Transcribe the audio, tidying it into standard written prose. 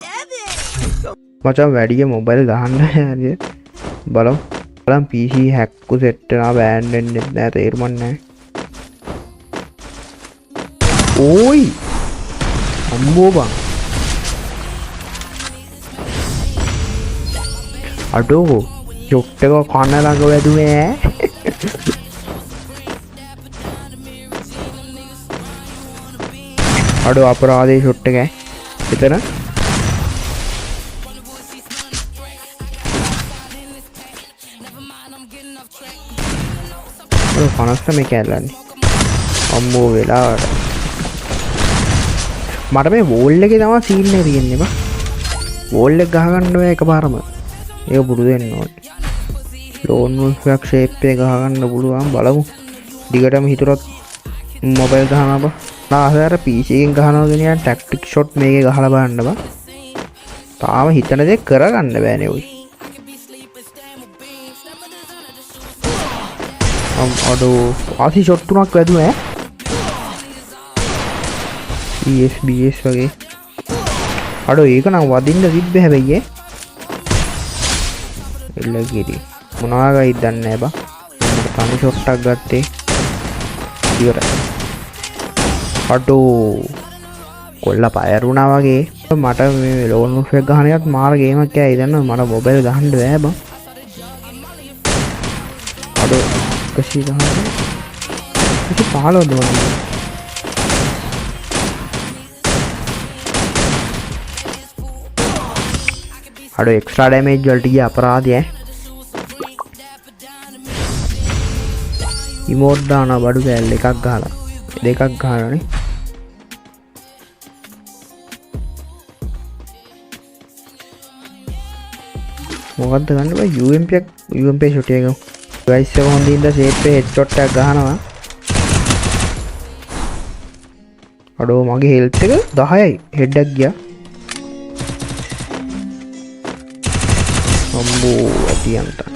මචං වැඩිය මොබයිල් ගහන්න හරි බලමු. බලම් PC හැක්කු සෙට් වෙනවා බෑන් වෙන්නේ නැහැ තේරුම් නැහැ. ඕයි අම්බෝ බං අඩෝ චොට් එක කන ළඟ වැදුනේ අඩෝ අපරාධේ ෂොට් එක එතන අඩෝ කනස්ස මේ කැල්ලන්නේ අම්මෝ වෙලාවට මට මේ වෝල් එකේ තමයි සීන් එක තියෙන්නේ බා වෝල් එක ගහ ගන්න බෑ එකපාරම ඒක පුරුදු වෙන්න ඕනේ ලෝන් වුල්ෆ් එකක් ෂේප් එක ගහ ගන්න පුළුවන් බලමු දිගටම හිතුරත් මොබයිල් ගහනවා බා නාසාර PC එකෙන් ගහනවා කියන යා ටැක්ටික් ෂොට් මේකේ ගහලා බලන්න බා තාම හිතන දේ කරගන්න බෑනේ ඔයි අඩෝ ආසි ෂොට් තුනක් වැදුනේ BS වගේ අඩෝ ඒක නම් වදින්න තිබ්බ හැබැයි එල්ල ගිරි මොනවා ගයිද දන්නේ නැහැ බා මට තනි ෂොට් එකක් ගත්තේ ඉවරයි අඩෝ කොල්ල පයරුණා වගේ මට මේ ලෝන් වුල්ෆ් එක ගහන එකත් මාර ගේමක් කෑයි දන්නවද මට මොබයිල් ගහන්න බෑ බා අඩෝ 110 15 දුවන්නේ අඩෝ එක්ස්ට්‍රා ඩැමේජ් වලට ගිය අපරාධය ඉමෝට් දානවා බඩු කෑල්ල එකක් ගහලා දෙකක් ගහලානේ මොකද්ද ගන්න බෑ UMP ෂොට් එක ගයිස් එක හොඳින්ද ෂේප් එක හෙඩ්ෂොට් එකක් ගහනවා අඩෝ මගේ හෙල්ත් එක 10යි හෙඩ් එකක් ගියා අම්බෝ ඇටියන්ට